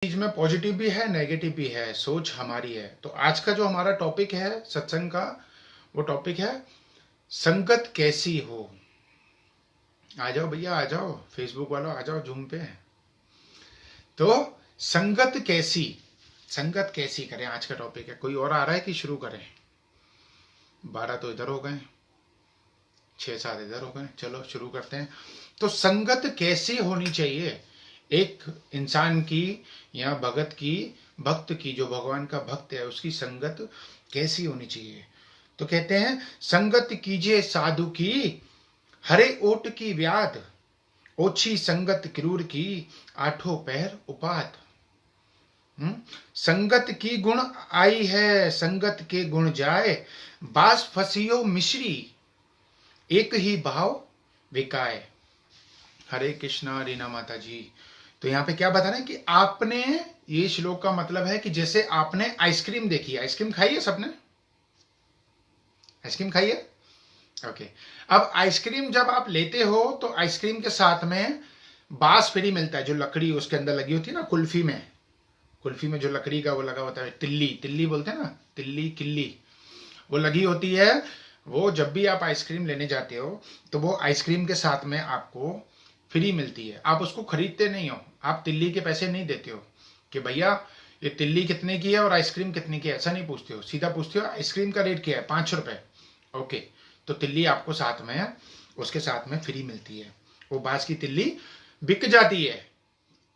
चीज में पॉजिटिव भी है, नेगेटिव भी है, सोच हमारी है। तो आज का जो हमारा टॉपिक है सत्संग का, वो टॉपिक है संगत कैसी हो। आ जाओ भैया, आ जाओ फेसबुक वालों, आ जाओ जूम पे। तो संगत कैसी करें, आज का टॉपिक है। कोई और आ रहा है कि शुरू करें? 12 तो इधर हो गए, 6-7 इधर हो गए, चलो शुरू करते हैं। तो संगत कैसी होनी चाहिए एक इंसान की या भक्त की, जो भगवान का भक्त है उसकी संगत कैसी होनी चाहिए। तो कहते हैं संगत कीजिए साधु की, हरे ओट की व्याध, ओछी संगत क्रूर की, आठों पैर उपात। संगत की गुण आई है, संगत के गुण जाए, बास फसियो मिश्री, एक ही भाव विकाए। हरे कृष्णा रीना माता जी। तो यहाँ पे क्या बता रहे हैं कि आपने, ये श्लोक का मतलब है कि जैसे आपने आइसक्रीम देखी, आइसक्रीम खाई है सबने? आइसक्रीम खाई है? ओके। अब आइसक्रीम जब आप लेते हो तो आइसक्रीम के साथ में बांस फ्री मिलता है, जो लकड़ी उसके अंदर लगी होती है ना, कुल्फी में जो लकड़ी का वो लगा होता है, तिल्ली बोलते हैं ना, तिल्ली किल्ली, वो लगी होती है। वो जब भी आप आइसक्रीम लेने जाते हो तो वो आइसक्रीम के साथ में आपको फ्री मिलती है। आप उसको खरीदते नहीं हो, आप तिल्ली के पैसे नहीं देते हो कि भैया ये तिल्ली कितने की है और आइसक्रीम कितने की है, ऐसा नहीं पूछते हो। सीधा पूछते हो आइसक्रीम का रेट क्या है, 5 रुपए। ओके, तो तिल्ली आपको साथ में, उसके साथ में फ्री मिलती है। वो बांस की तिल्ली बिक जाती है,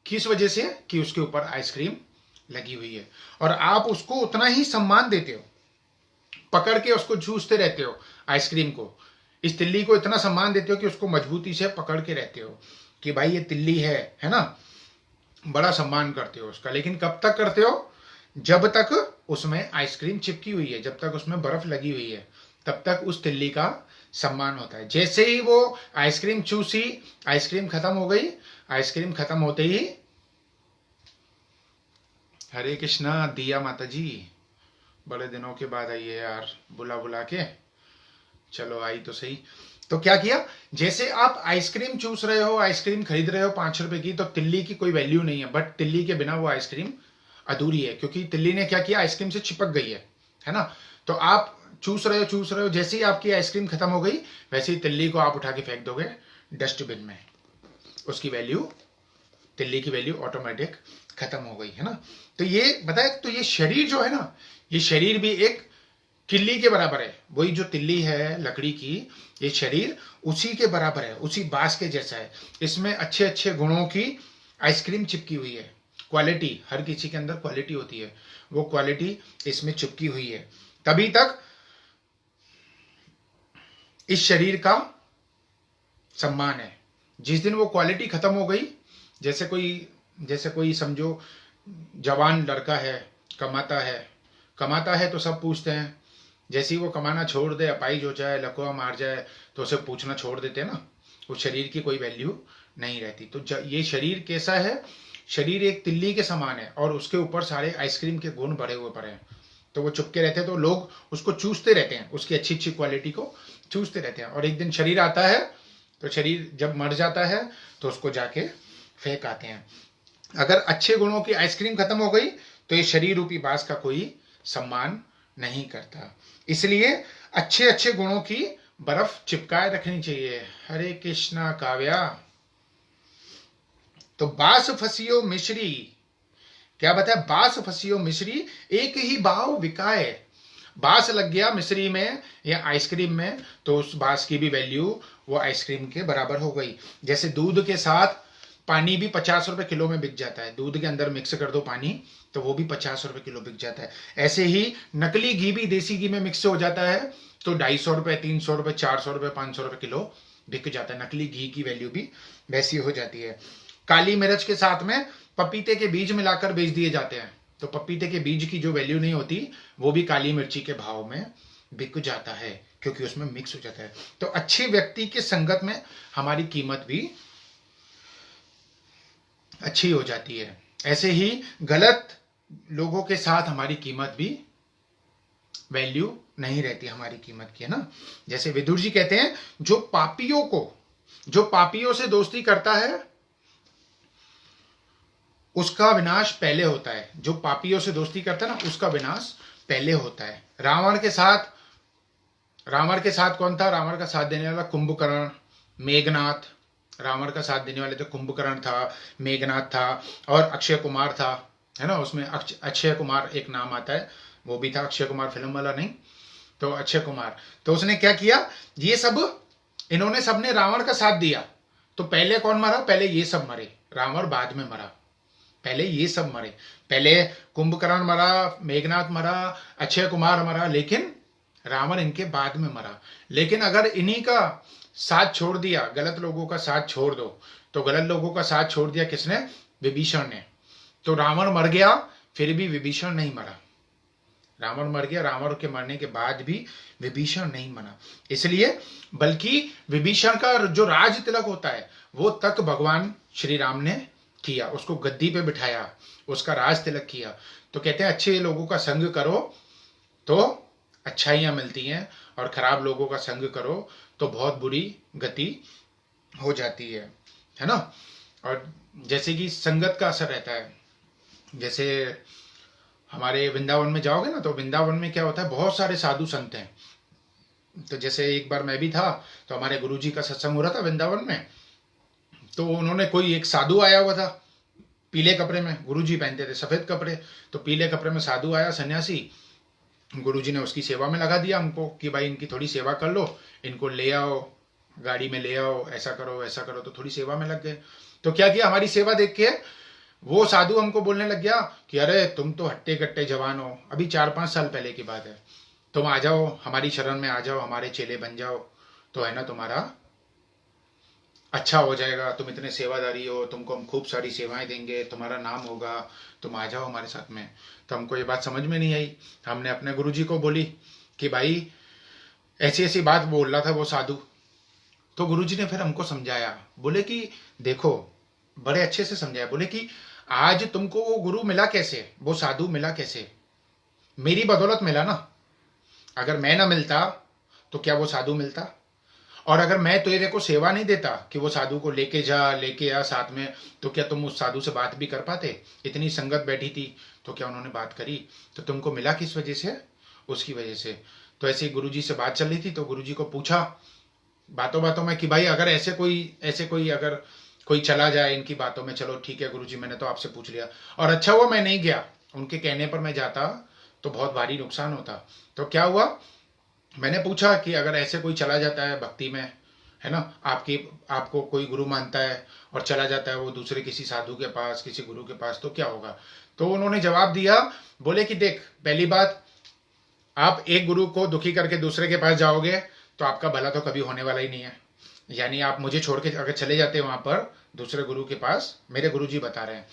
किस वजह से? कि उसके ऊपर आइसक्रीम लगी हुई है, और आप उसको उतना ही सम्मान देते हो, पकड़ के उसको चूसते रहते हो आइसक्रीम को। इस तिल्ली को इतना सम्मान देते हो कि उसको मजबूती से पकड़ के रहते हो कि भाई ये तिल्ली है ना, बड़ा सम्मान करते हो उसका। लेकिन कब तक करते हो? जब तक उसमें आइसक्रीम चिपकी हुई है, जब तक उसमें बर्फ लगी हुई है, तब तक उस तिल्ली का सम्मान होता है। जैसे ही वो आइसक्रीम चूसी, आइसक्रीम खत्म हो गई, आइसक्रीम खत्म होते ही, हरे कृष्णा दिया माता जी, बड़े दिनों के बाद आई है यार, बुला बुला के, चलो आई तो सही। तो क्या किया, जैसे आप आइसक्रीम चूस रहे हो, आइसक्रीम खरीद रहे हो 5 रुपए की, तो तिल्ली की कोई वैल्यू नहीं है, बट तिल्ली के बिना वो आइसक्रीम अधूरी है, क्योंकि तिल्ली ने क्या किया, आइसक्रीम से चिपक गई है ना। तो आप चूस रहे हो, जैसे ही आपकी आइसक्रीम खत्म हो गई, वैसे ही तिल्ली को आप उठा के फेंक दोगे डस्टबिन में, उसकी वैल्यू, तिल्ली की वैल्यू ऑटोमेटिक खत्म हो गई, है ना। तो ये बताए, तो ये शरीर जो है ना, ये शरीर भी एक किल्ली के बराबर है। वही जो तिल्ली है लकड़ी की, ये शरीर उसी के बराबर है, उसी बांस के जैसा है। इसमें अच्छे अच्छे गुणों की आइसक्रीम चिपकी हुई है। क्वालिटी, हर किसी के अंदर क्वालिटी होती है, वो क्वालिटी इसमें चिपकी हुई है। तभी तक इस शरीर का सम्मान है। जिस दिन वो क्वालिटी खत्म हो गई, जैसे कोई समझो जवान लड़का है, कमाता है तो सब पूछते हैं। जैसे ही वो कमाना छोड़ दे, अपाइज हो जाए, लकवा मार जाए, तो उसे पूछना छोड़ देते हैं ना, उस शरीर की कोई वैल्यू नहीं रहती। तो ये शरीर कैसा है? शरीर एक तिल्ली के समान है, और उसके ऊपर सारे आइसक्रीम के गुण भरे हुए पड़े हैं। तो वो चुपके रहते हैं, तो लोग उसको चूसते रहते हैं, उसकी अच्छी अच्छी क्वालिटी को चूसते रहते हैं। और एक दिन शरीर आता है, तो शरीर जब मर जाता है तो उसको जाके फेंक आते हैं। अगर अच्छे गुणों की आइसक्रीम खत्म हो गई तो ये शरीर रूपी बांस का कोई सम्मान नहीं करता। इसलिए अच्छे अच्छे गुणों की बर्फ चिपकाए रखनी चाहिए। हरे कृष्णा काव्या। तो बास फसियो मिश्री, क्या बताया? बास फसियो मिश्री, एक ही भाव विकाए। बांस लग गया मिश्री में या आइसक्रीम में, तो उस बांस की भी वैल्यू वो आइसक्रीम के बराबर हो गई। जैसे दूध के साथ पानी भी 50 रुपए किलो में बिक जाता है, दूध के अंदर मिक्स कर दो पानी तो वो भी 50 रुपए किलो बिक जाता है। ऐसे ही नकली घी भी देसी घी में मिक्स हो जाता है तो 250 रुपए, 300 रुपए, 400 रुपए, 500 रुपए किलो बिक जाता है। नकली घी की वैल्यू भी वैसी हो जाती है। काली मिर्च के साथ में पपीते के बीज मिलाकर बेच दिए जाते हैं, तो पपीते के बीज की जो वैल्यू नहीं होती, वो भी काली मिर्ची के भाव में बिक जाता है, क्योंकि उसमें मिक्स हो जाता है। तो अच्छे व्यक्ति की संगत में हमारी कीमत भी अच्छी हो जाती है। ऐसे ही गलत लोगों के साथ हमारी कीमत भी, वैल्यू नहीं रहती हमारी कीमत की, है ना। जैसे विदुर जी कहते हैं, जो पापियों से दोस्ती करता है उसका विनाश पहले होता है। जो पापियों से दोस्ती करता है ना, उसका विनाश पहले होता है। रावण के साथ कौन था? रावण का साथ देने वाला कुंभकर्ण, मेघनाथ। रावण का साथ देने वाले तो कुंभकर्ण था, मेघनाथ था और अक्षय कुमार था, है ना। उसमें अक्षय कुमार एक नाम आता है, वो भी था। अक्षय कुमार फिल्म वाला नहीं, तो अक्षय कुमार। तो उसने क्या किया, ये सब इन्होंने सबने रावण का साथ दिया। तो पहले कौन मरा? पहले ये सब मरे, रावण बाद में मरा। पहले ये सब मरे, पहले कुंभकर्ण मरा, मेघनाथ मरा, अक्षय कुमार मरा, लेकिन रावण इनके बाद में मरा। लेकिन अगर इन्हीं का साथ छोड़ दिया, गलत लोगों का साथ छोड़ दो, तो गलत लोगों का साथ छोड़ दिया किसने? विभीषण ने। तो रावण मर गया, फिर भी विभीषण नहीं मरा। रावण मर गया, रावण के मरने के बाद भी विभीषण नहीं मरा। इसलिए बल्कि विभीषण का जो राज तिलक होता है वो तक भगवान श्री राम ने किया, उसको गद्दी पे बिठाया, उसका राज तिलक किया। तो कहते हैं अच्छे लोगों का संग करो तो अच्छाइयां मिलती हैं, और खराब लोगों का संग करो तो बहुत बुरी गति हो जाती है ना। और जैसे कि संगत का असर रहता है, जैसे हमारे वृंदावन में जाओगे ना, तो वृंदावन में क्या होता है, बहुत सारे साधु संत हैं। तो जैसे एक बार मैं भी था, तो हमारे गुरुजी का सत्संग हो रहा था वृंदावन में। तो उन्होंने, कोई एक साधु आया हुआ था पीले कपड़े में, गुरुजी पहनते थे सफेद कपड़े, तो पीले कपड़े में साधु आया, सन्यासी। गुरुजी ने उसकी सेवा में लगा दिया हमको कि भाई इनकी थोड़ी सेवा कर लो, इनको ले आओ, गाड़ी में ले आओ, ऐसा करो वैसा करो। तो थोड़ी सेवा में लग गए। तो क्या किया, हमारी सेवा देख के वो साधु हमको बोलने लग गया कि अरे तुम तो हट्टे कट्टे जवान हो, अभी 4-5 साल पहले की बात है, तुम आ जाओ हमारी शरण में, आ जाओ हमारे चेले बन जाओ, तो है ना तुम्हारा अच्छा हो जाएगा, तुम इतने सेवादारी हो, तुमको हम खूब सारी सेवाएं देंगे, तुम्हारा नाम होगा, तुम आ जाओ हमारे साथ में। तो हमको ये बात समझ में नहीं आई। हमने अपने गुरुजी को बोली कि भाई ऐसी ऐसी बात बोल रहा था वो साधु। तो गुरुजी ने फिर हमको समझाया, बोले कि देखो, बड़े अच्छे से समझाया, बोले कि आज तुमको वो गुरु मिला कैसे, वो साधु मिला कैसे? मेरी बदौलत मिला ना। अगर मैं ना मिलता तो क्या वो साधु मिलता? और अगर मैं तेरे को सेवा नहीं देता कि वो साधु को लेके जा, लेके आ साथ में, तो क्या तुम उस साधु से बात भी कर पाते? इतनी संगत बैठी थी, तो क्या उन्होंने बात करी? तो तुमको मिला किस वजह से? उसकी वजह से। तो ऐसे ही गुरुजी से बात चल रही थी, तो गुरुजी को पूछा बातों बातों में कि भाई अगर ऐसे कोई अगर कोई चला जाए इनकी बातों में, चलो ठीक है गुरुजी, मैंने तो आपसे पूछ लिया, और अच्छा हुआ मैं नहीं गया, उनके कहने पर मैं जाता तो बहुत भारी नुकसान होता। तो क्या हुआ, मैंने पूछा कि अगर ऐसे कोई चला जाता है भक्ति में, है ना, आपको कोई गुरु मानता है और चला जाता है वो दूसरे किसी साधु के पास, किसी गुरु के पास, तो क्या होगा? तो उन्होंने जवाब दिया, बोले कि देख, पहली बात, आप एक गुरु को दुखी करके दूसरे के पास जाओगे तो आपका भला तो कभी होने वाला ही नहीं है। यानी आप मुझे छोड़ के अगर चले जाते वहां पर दूसरे गुरु के पास, मेरे गुरुजी बता रहे हैं,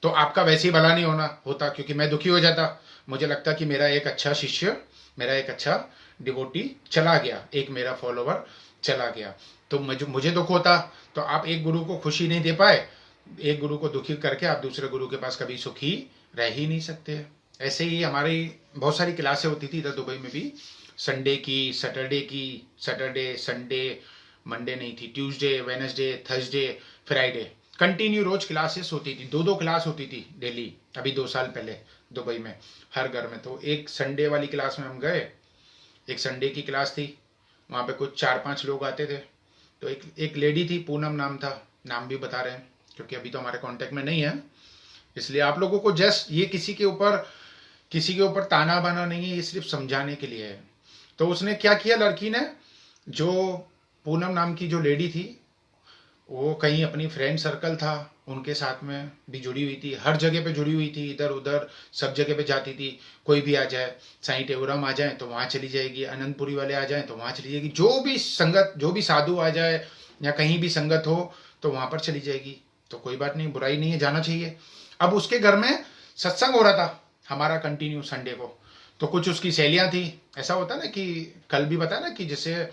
तो आपका वैसे ही भला नहीं होता, क्योंकि मैं दुखी हो जाता। मुझे लगता कि मेरा एक अच्छा शिष्य, मेरा एक अच्छा डिवोटी चला गया, एक मेरा फॉलोवर चला गया, तो मुझे दुख होता। तो आप एक गुरु को खुशी नहीं दे पाए, एक गुरु को दुखी करके आप दूसरे गुरु के पास कभी सुखी रह ही नहीं सकते। ऐसे ही हमारी बहुत सारी क्लासें होती थी इधर दुबई में भी, संडे की, सैटरडे संडे, मंडे नहीं थी, Tuesday, Wednesday, Thursday, Friday, continue रोज क्लासेस होती थी, 2-2 क्लास होती थी डेली। अभी 2 साल पहले दुबई में हर घर में। तो एक संडे वाली क्लास में हम गए, एक संडे की क्लास थी, वहाँ पे कुछ 4-5 लोग आते थे। तो एक लेडी थी, पूनम नाम था, नाम भी बता रहे हैं क्योंकि अभी तो हमारे कांटेक्ट में नहीं है, इसलिए आप लोगों को जस्ट ये किसी के ऊपर ताना बाना नहीं है, ये सिर्फ समझाने के लिए है। तो उसने क्या किया, लड़की ने, जो पूनम नाम की जो लेडी थी, वो कहीं अपनी फ्रेंड सर्कल था उनके साथ में भी जुड़ी हुई थी, हर जगह पे जुड़ी हुई थी, इधर उधर सब जगह पे जाती थी। कोई भी आ जाए, साईं टेवरम आ जाए तो वहाँ चली जाएगी, अनंतपुरी वाले आ जाए तो वहाँ चली जाएगी, जो भी साधु आ जाए या कहीं भी संगत हो तो वहाँ पर चली जाएगी। तो कोई बात नहीं, बुराई नहीं है, जाना चाहिए। अब उसके घर में सत्संग हो रहा था हमारा कंटिन्यू संडे को, तो कुछ उसकी सहेलियां थी। ऐसा होता है ना कि कल भी बताया ना कि जैसे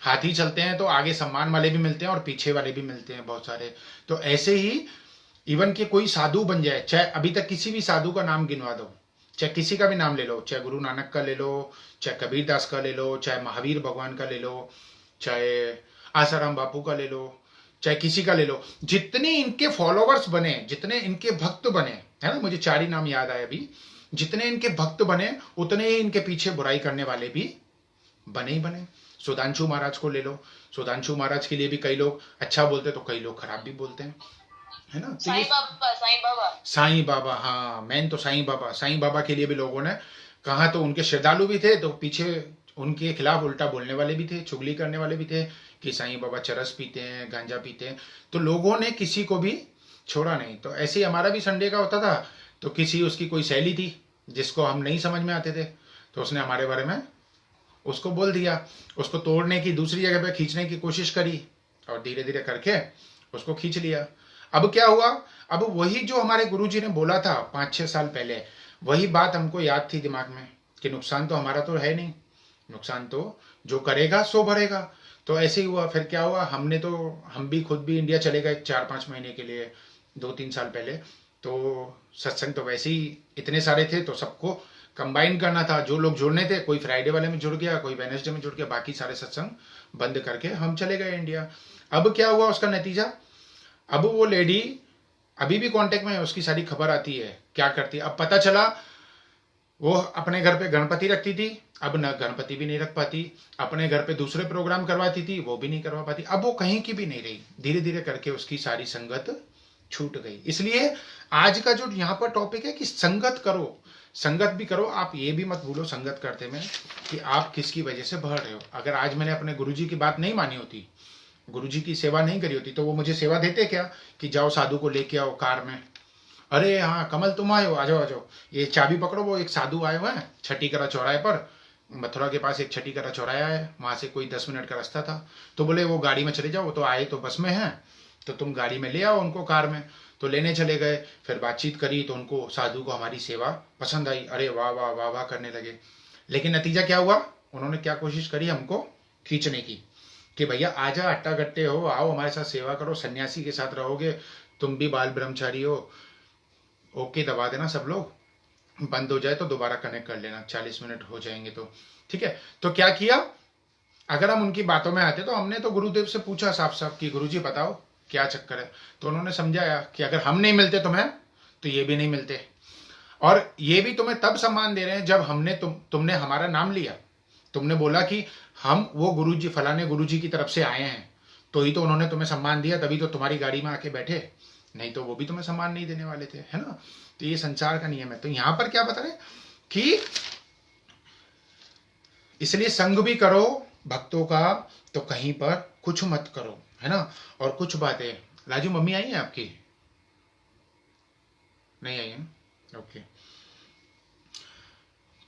हाथी चलते हैं तो आगे सम्मान वाले भी मिलते हैं और पीछे वाले भी मिलते हैं बहुत सारे। तो ऐसे ही इवन कि कोई साधु बन जाए, चाहे अभी तक किसी भी साधु का नाम गिनवा दो, चाहे किसी का भी नाम ले लो, चाहे गुरु नानक का ले लो, चाहे कबीर दास का ले लो, चाहे महावीर भगवान का ले लो, चाहे आसाराम बापू का ले लो, चाहे किसी का ले लो, जितने इनके फॉलोवर्स बने, जितने इनके भक्त बने, है ना, मुझे 4 ही नाम याद आए अभी, जितने इनके भक्त बने उतने ही इनके पीछे बुराई करने वाले भी बने ही बने। सुधांशु महाराज को ले लो, सुधांशु महाराज के लिए भी कई लोग अच्छा बोलते तो कई लोग खराब भी बोलते हैं, है ना। तो साईं बाबा, हाँ मेन तो साईं बाबा के लिए भी लोगों ने कहा, तो उनके श्रद्धालु भी थे तो पीछे उनके खिलाफ उल्टा बोलने वाले भी थे, चुगली करने वाले भी थे कि साईं बाबा चरस पीते हैं, गांजा पीते हैं, तो लोगों ने किसी को भी छोड़ा नहीं। तो ऐसे ही हमारा भी संडे का होता था, तो किसी उसकी कोई सहेली थी जिसको हम नहीं समझ में आते थे, तो उसने हमारे बारे में उसको बोल दिया, उसको तोड़ने की, दूसरी जगह पे खींचने की कोशिश करी, और धीरे धीरे करके उसको खींच लिया। अब क्या हुआ, अब वही जो हमारे गुरुजी ने बोला था 5-6 साल पहले, वही बात हमको याद थी दिमाग में कि नुकसान तो हमारा तो है नहीं, नुकसान तो जो करेगा सो भरेगा। तो ऐसे ही हुआ। फिर क्या हुआ, हम भी खुद भी इंडिया चले गए 4-5 महीने के लिए, 2-3 साल पहले। तो सत्संग तो वैसे ही इतने सारे थे, तो सबको कंबाइन करना था। जो लोग जुड़ने थे, कोई फ्राइडे वाले में जुड़ गया, कोई वेडनेसडे में जुड़ गया, बाकी सारे सत्संग बंद करके हम चले गए इंडिया। अब क्या हुआ उसका नतीजा, अब वो लेडी अभी भी कांटेक्ट में है, उसकी सारी खबर आती है क्या करती है। अब पता चला वो अपने घर पे गणपति रखती थी, अब न गणपति भी नहीं रख पाती, अपने घर पे दूसरे प्रोग्राम करवाती थी, वो भी नहीं करवा पाती, अब वो कहीं की भी नहीं रही। धीरे धीरे करके उसकी सारी संगत छूट गई। इसलिए आज का जो यहाँ पर टॉपिक है कि संगत करो, संगत भी करो। आप ये भी मत भूलो संगत करते में कि आप किसकी वजह से बढ़ रहे हो। अगर आज मैंने अपने गुरुजी की बात नहीं मानी होती, गुरुजी की सेवा नहीं करी होती, तो वो मुझे सेवा देते क्या कि जाओ साधु को लेके आओ कार में, अरे हाँ कमल तुम आए हो, आ जाओ आ जाओ, ये चाबी पकड़ो, वो एक साधु आए हुए हैं छठीकरा चौराहे पर, मथुरा के पास एक छठीकरा चौराहा है, वहां से कोई 10 मिनट का रास्ता था, तो बोले वो गाड़ी में चले जाओ, तो आए तो बस में हैं, तो तुम गाड़ी में ले आओ उनको कार में। तो लेने चले गए, फिर बातचीत करी, तो उनको साधु को हमारी सेवा पसंद आई, अरे वाह वाह वाह वाह करने लगे। लेकिन नतीजा क्या हुआ, उन्होंने क्या कोशिश करी हमको खींचने की कि भैया आजा, अट्टा गट्टे हो, आओ हमारे साथ सेवा करो, सन्यासी के साथ रहोगे, तुम भी बाल ब्रह्मचारी हो, ओके दबा देना, सब लोग बंद हो जाए तो दोबारा कनेक्ट कर लेना, 40 मिनट हो जाएंगे तो ठीक है। तो क्या किया, अगर हम उनकी बातों में आते तो हमने तो गुरुदेव से पूछा साफ साफ कि गुरुजी बताओ क्या चक्कर है, तो उन्होंने समझाया कि अगर हम नहीं मिलते तुम्हें तो ये भी नहीं मिलते, और ये भी तुम्हें तब सम्मान दे रहे हैं जब तुमने हमारा नाम लिया, तुमने बोला कि हम वो गुरुजी, फलाने गुरुजी की तरफ से आए हैं, तो ही तो उन्होंने तुम्हें सम्मान दिया, तभी तो तुम्हारी गाड़ी में आके बैठे, नहीं तो वो भी तुम्हें सम्मान नहीं देने वाले थे, है ना। तो ये संसार का नियम है। तो यहां पर क्या बता रहे कि इसलिए संग भी करो भक्तों का, तो कहीं पर कुछ मत करो, है ना। और कुछ बातें, राजू मम्मी आई है आपकी, नहीं आई है, ओके।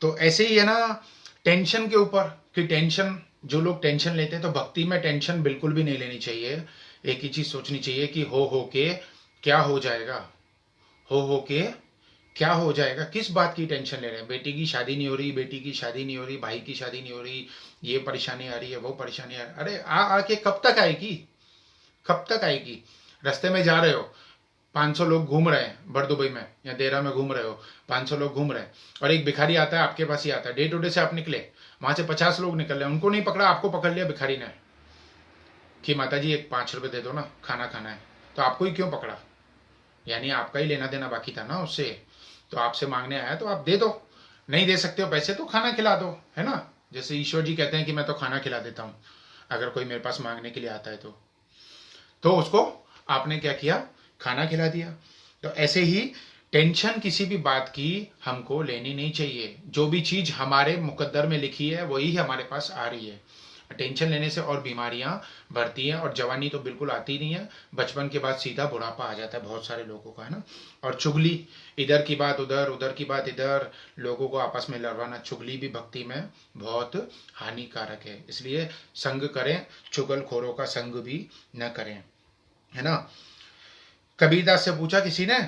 तो ऐसे ही है ना, टेंशन के ऊपर, कि टेंशन, जो लोग टेंशन लेते हैं, तो भक्ति में टेंशन बिल्कुल भी नहीं लेनी चाहिए। एक ही चीज सोचनी चाहिए कि हो के क्या हो जाएगा, हो के क्या हो जाएगा, किस बात की टेंशन ले रहे हैं, बेटी की शादी नहीं हो रही, बेटी की शादी नहीं हो रही, भाई की शादी नहीं हो रही, ये परेशानी आ रही है, वो परेशानी आ रही है, अरे आके कब तक आएगी, कब तक आएगी। रास्ते में जा रहे हो, 500 लोग घूम रहे हैं, बड़ दुबई में या देरा में घूम रहे हो, 500 लोग घूम रहे हैं, और एक भिखारी आता है आपके पास ही आता है, डे टू डे से आप निकले, वहां से 50 लोग निकल रहे हैं, उनको नहीं पकड़ा, आपको पकड़ लिया भिखारी ने कि माता जी एक 5 रुपए दे दो ना, खाना खाना है, तो आपको ही क्यों पकड़ा, यानी आपका ही लेना देना बाकी था ना उससे, तो आपसे मांगने आया तो आप दे दो, नहीं दे सकते हो पैसे तो खाना खिला दो, है ना। जैसे ईश्वर जी कहते हैं कि मैं तो खाना खिला देता हूं अगर कोई मेरे पास मांगने के लिए आता है तो उसको आपने क्या किया, खाना खिला दिया। तो ऐसे ही टेंशन किसी भी बात की हमको लेनी नहीं चाहिए, जो भी चीज हमारे मुकद्दर में लिखी है वही हमारे पास आ रही है। टेंशन लेने से और बीमारियां बढ़ती हैं, और जवानी तो बिल्कुल आती नहीं है, बचपन के बाद सीधा बुढ़ापा आ जाता है बहुत सारे लोगों का, है ना। और चुगली, इधर की बात उधर, उधर की बात इधर, लोगों को आपस में लड़वाना, चुगली भी भक्ति में बहुत हानिकारक है। इसलिए संग करें, चुगलखोरों का संग भी न करें, है ना। कबीरदास से पूछा किसी ने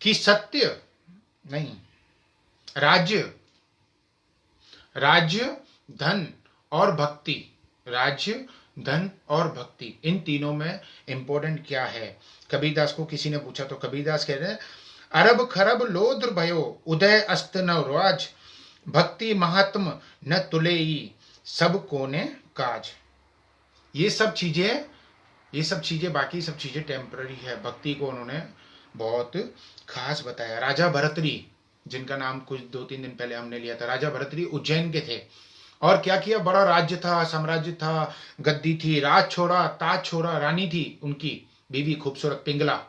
कि सत्य नहीं, राज्य धन और भक्ति, राज्य धन और भक्ति, इन तीनों में इंपॉर्टेंट क्या है। कबीरदास को किसी ने पूछा, तो कबीरदास कह रहे हैं, अरब खरब लोद्र भयो उदय अस्त न राज, भक्ति महात्म न तुले सब कोने काज। ये सब चीजें ये सब चीजें, बाकी सब चीजें टेम्पररी है। भक्ति को उन्होंने बहुत खास बताया। राजा भरतरी, जिनका नाम कुछ 2-3 दिन पहले हमने लिया था, राजा भरतरी उज्जैन के थे। और क्या किया, बड़ा राज्य था, साम्राज्य था, गद्दी थी, राज छोड़ा, ताज छोड़ा, रानी थी उनकी बीवी खूबसूरत पिंगला,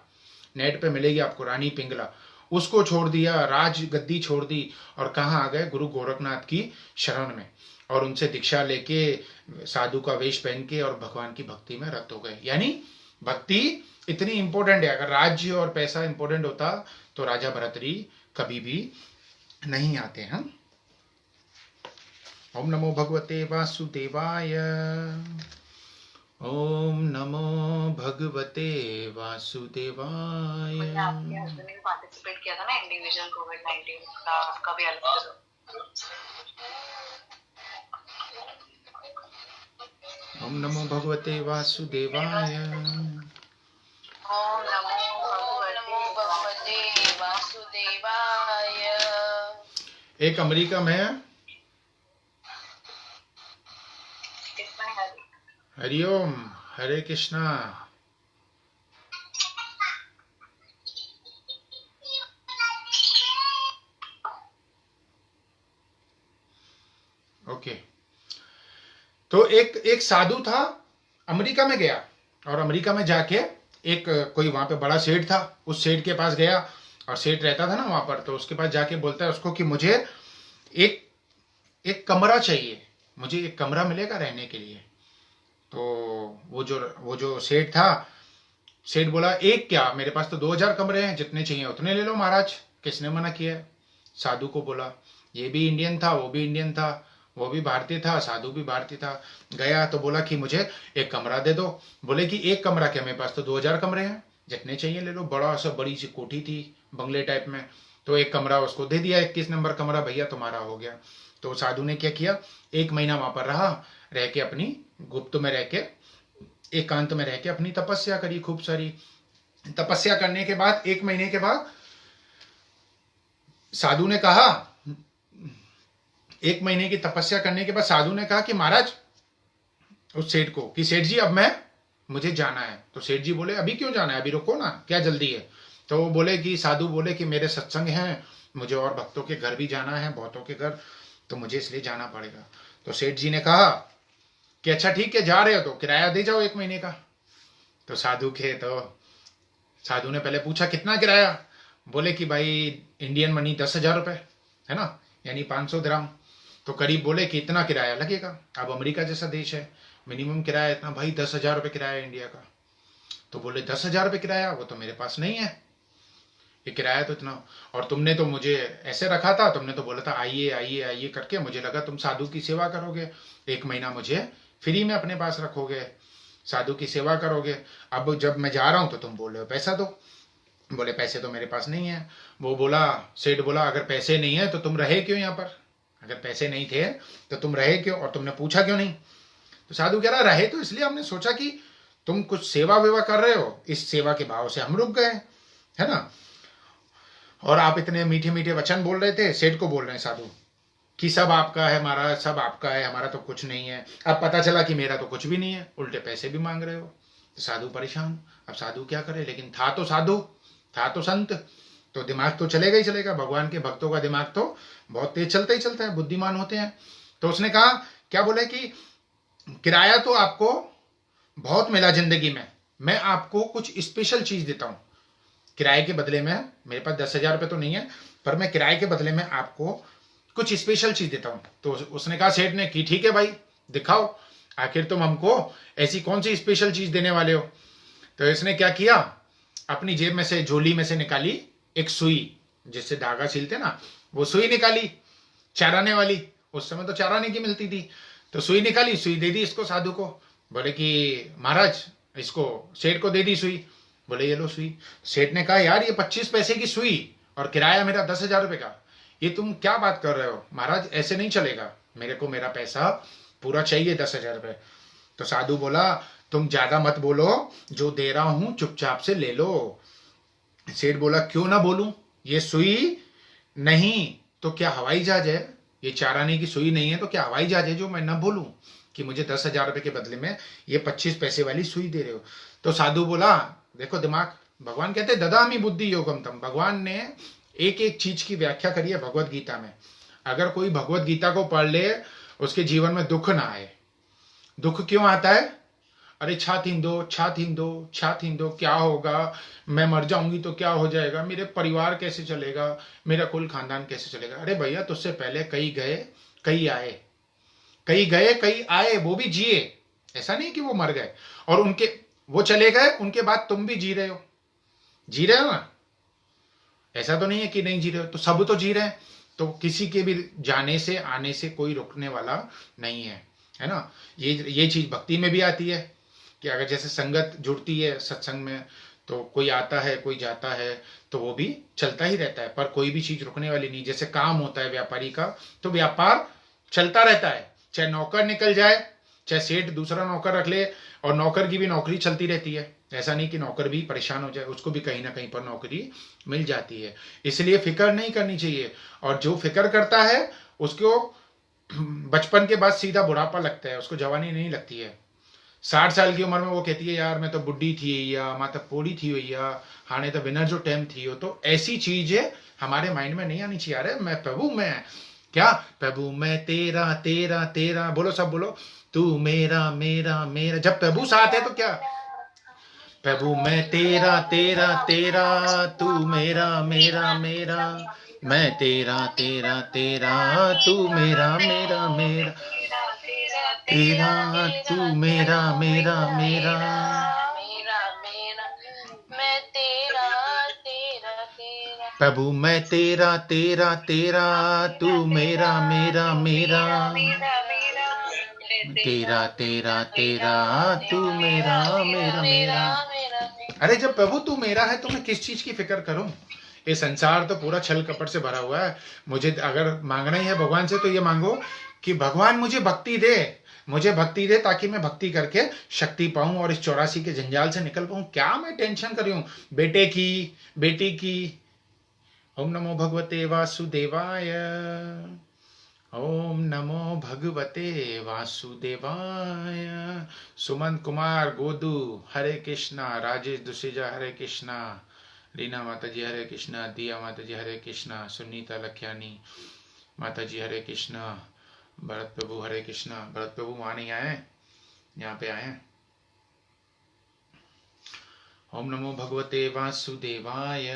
नेट पे मिलेगी आपको, रानी पिंगला, उसको छोड़ दिया, राज गद्दी छोड़ दी और कहाँ आ गए, गुरु गोरखनाथ की शरण में, और उनसे दीक्षा लेके साधु का वेश पहन के और भगवान की भक्ति में रत हो गए। यानी भक्ति इतनी इंपॉर्टेंट है। अगर राज्य और पैसा इंपॉर्टेंट होता तो राजा भरतरी कभी भी नहीं आते हैं। ओम नमो भगवते वासुदेवाय। ओम नमो भगवते वासुदेवाय। आपके हस्बैंड ने पार्टिसिपेट किया था ना इंडिविजुअल कोविड-19 का, आपका भी अलग था। ओम नमो भगवते वासुदेवाय। ओम नमो भगवते वासुदेवाय। एक अमेरिका में, हरिओम, हरे कृष्णा। ओके, तो एक साधु था, अमेरिका में गया, और अमेरिका में जाके एक कोई वहां पे बड़ा सेठ था, उस सेठ के पास गया, और सेठ रहता था ना वहां पर, तो उसके पास जाके बोलता है उसको कि मुझे एक एक कमरा चाहिए, मुझे एक कमरा मिलेगा रहने के लिए। तो वो जो सेठ था, सेठ बोला एक क्या, मेरे पास तो 2000 कमरे हैं, जितने चाहिए उतने ले लो महाराज, किसने मना किया है। साधु को बोला, ये भी इंडियन था, वो भी इंडियन था, वो भी भारतीय था, साधु भी भारतीय था। गया तो बोला कि मुझे एक कमरा दे दो। बोले कि एक कमरा क्या, मेरे पास तो 2000 कमरे हैं, जितने चाहिए ले लो। बड़ा सा बड़ी सी कोठी थी, बंगले टाइप में, तो एक कमरा उसको दे दिया, 21 नंबर कमरा, भैया तुम्हारा हो गया। तो साधु ने क्या किया, 1 महीना वहां पर रह के अपनी गुप्त में रह के, एकांत में रह के अपनी तपस्या करी, खूब सारी तपस्या करने के बाद 1 महीने के बाद साधु ने कहा, 1 महीने की तपस्या करने के बाद साधु ने कहा कि महाराज, उस सेठ को, कि सेठ जी अब मुझे जाना है। तो सेठ जी बोले अभी क्यों जाना है, अभी रुको ना, क्या जल्दी है। तो वो बोले कि साधु बोले कि मेरे सत्संग हैं, मुझे और भक्तों के घर भी जाना है, बहुतों के घर, तो मुझे इसलिए जाना पड़ेगा। तो सेठ जी ने कहा कि अच्छा ठीक है, जा रहे हो तो किराया दे जाओ 1 महीने का। तो साधु ने पहले पूछा कितना किराया। बोले कि भाई इंडियन मनी 10,000 रुपए है ना, यानी 500 दिरहम। तो करीब बोले कि इतना किराया लगेगा, अब अमेरिका जैसा देश है, मिनिमम किराया इतना, भाई 10,000 रुपये किराया इंडिया का। तो बोले 10,000 रुपये किराया, वो तो मेरे पास नहीं है, ये किराया तो इतना, और तुमने तो मुझे ऐसे रखा था, तुमने तो बोला था आइए आइए आइए करके, मुझे लगा तुम साधु की सेवा करोगे, 1 महीना मुझे फ्री में अपने पास रखोगे, साधु की सेवा करोगे। अब जब मैं जा रहा हूं तो तुम बोल रहे हो पैसा दो। बोले पैसे तो मेरे पास नहीं है। वो बोला, सेठ बोला अगर पैसे नहीं है तो तुम रहे क्यों यहाँ पर, अगर पैसे नहीं थे तो तुम रहे क्यों, और तुमने पूछा क्यों नहीं। तो साधु कह रहा रहे तो इसलिए हमने सोचा कि तुम कुछ सेवा वेवा कर रहे हो, इस सेवा के भाव से हम रुक गए, है ना। और आप इतने मीठे मीठे वचन बोल रहे थे, सेठ को बोल रहे हैं साधु कि सब आपका है महाराज, सब आपका है, हमारा तो कुछ नहीं है। अब पता चला कि मेरा तो कुछ भी नहीं है, उल्टे पैसे भी मांग रहे हो। तो साधु परेशान, अब साधु क्या करे, लेकिन था तो साधु, था तो संत, तो दिमाग तो चलेगा ही चलेगा। भगवान के भक्तों का दिमाग तो बहुत तेज चलता ही चलता है, बुद्धिमान होते हैं। तो उसने कहा, क्या बोले कि किराया तो आपको बहुत मिला जिंदगी में, मैं आपको कुछ स्पेशल चीज देता हूं किराए के बदले में। मेरे पास 10,000 रुपये तो नहीं है, पर मैं किराए के बदले में आपको कुछ स्पेशल चीज देता हूं। तो उसने कहा सेठ ने कि ठीक है भाई दिखाओ, आखिर तुम हमको ऐसी कौन सी स्पेशल चीज देने वाले हो। तो इसने क्या किया, अपनी जेब में से, झोली में से निकाली एक सुई, जिससे धागा सिलते ना, वो सुई निकाली चाराने वाली, उस समय तो चाराने की मिलती थी। तो सुई निकाली, सुई दे दी इसको, साधु को। बोले कि महाराज इसको, सेठ को दे दी सुई। बोले ये लो सुई। सेठ ने कहा यार ये 25 पैसे की सुई और किराया मेरा 10,000 रुपए का, ये तुम क्या बात कर रहे हो महाराज, ऐसे नहीं चलेगा, मेरे को मेरा पैसा पूरा चाहिए 10,000 रुपए। तो साधु बोला तुम ज्यादा मत बोलो, जो दे रहा हूं चुपचाप से ले लो। सेठ बोला क्यों ना बोलूं, ये सुई नहीं तो क्या हवाई जहाज है, ये चाराने की सुई नहीं है तो क्या हवाई जहाज है जो मैं ना बोलूं। कि मुझे 10,000 रुपए के बदले में ये 25 पैसे वाली सुई दे रहे हो। तो साधु बोला, देखो दिमाग, भगवान कहते हैं ददामी बुद्धि योगम तम। भगवान ने एक एक चीज की व्याख्या करी है भगवत गीता में। अगर कोई भगवत गीता को पढ़ ले, उसके जीवन में दुख ना आए। दुख क्यों आता है? अरे छा थींदो, छा थींदो, छा थींदो, क्या होगा, मैं मर जाऊंगी तो क्या हो जाएगा, मेरे परिवार कैसे चलेगा, मेरा कुल खानदान कैसे चलेगा। अरे भैया, तुझसे पहले कई गए कई आए, कई गए कई आए, वो भी जिए। ऐसा नहीं कि वो मर गए और उनके वो चले गए, उनके बाद तुम भी जी रहे हो। जी रहे हो ना? ऐसा तो नहीं है कि नहीं जी रहे हो, तो सब तो जी रहे हैं। तो किसी के भी जाने से आने से कोई रुकने वाला नहीं है ना। ये चीज भक्ति में भी आती है कि अगर जैसे संगत जुड़ती है सत्संग में, तो कोई आता है कोई जाता है, तो वो भी चलता ही रहता है, पर कोई भी चीज रुकने वाली नहीं। जैसे काम होता है व्यापारी का, तो व्यापार चलता रहता है, चाहे नौकर निकल जाए, चाहे सेठ दूसरा नौकर रख ले, और नौकर की भी नौकरी चलती रहती है। ऐसा नहीं कि नौकर भी परेशान हो जाए, उसको भी कहीं ना कहीं पर नौकरी मिल जाती है। इसलिए फिक्र नहीं करनी चाहिए। और जो फिक्र करता है उसको बचपन के बाद सीधा बुढ़ापा लगता है, उसको जवानी नहीं लगती है। 60 साल की उम्र में वो कहती है यार मैं तो बुढ़ी थी या मैं तो पोड़ी थी या हाने तो बिना जो टाइम थी हो। तो ऐसी चीजें हमारे माइंड में नहीं आनी चाहिए। अरे मैं प्रभु, मैं क्या प्रभु, मैं तेरा तेरा तेरा, बोलो सब बोलो, तू मेरा मेरा मेरा। जब प्रभु साथ है तो क्या, प्रभु मैं तेरा तेरा तेरा, तू मेरा मेरा मेरा, मैं तेरा तेरा तेरा, तू मेरा मेरा मेरा, तेरा तू मेरा मेरा मेरा, मैं तेरा तेरा तेरा, प्रभु मैं तेरा तेरा तेरा, तू मेरा मेरा मेरा, तेरा तेरा तेरा, तू मेरा मेरा मेरा। अरे जब प्रभु तू मेरा है तो मैं किस चीज की फिक्र करूं? ये संसार तो पूरा छल कपट से भरा हुआ है। मुझे अगर मांगना ही है भगवान से, तो ये मांगो कि भगवान मुझे भक्ति दे, मुझे भक्ति दे, ताकि मैं भक्ति करके शक्ति पाऊं और इस 84 के जंजाल से निकल पाऊं। क्या मैं टेंशन कर रही हूं बेटे की, बेटी की। ओम नमो भगवते वासुदेवाय, ओम नमो भगवते वासुदेवाय। सुमंत कुमार गोदू हरे कृष्णा, राजेश दुसेजा हरे कृष्णा, रीना माता जी हरे कृष्णा, दिया माता जी हरे कृष्णा, सुनीता लखियानी माता जी हरे कृष्णा, भरत प्रभु हरे कृष्णा। भरत प्रभु वहां नहीं आए, यहाँ पे आए। ओम नमो भगवते वासुदेवाय,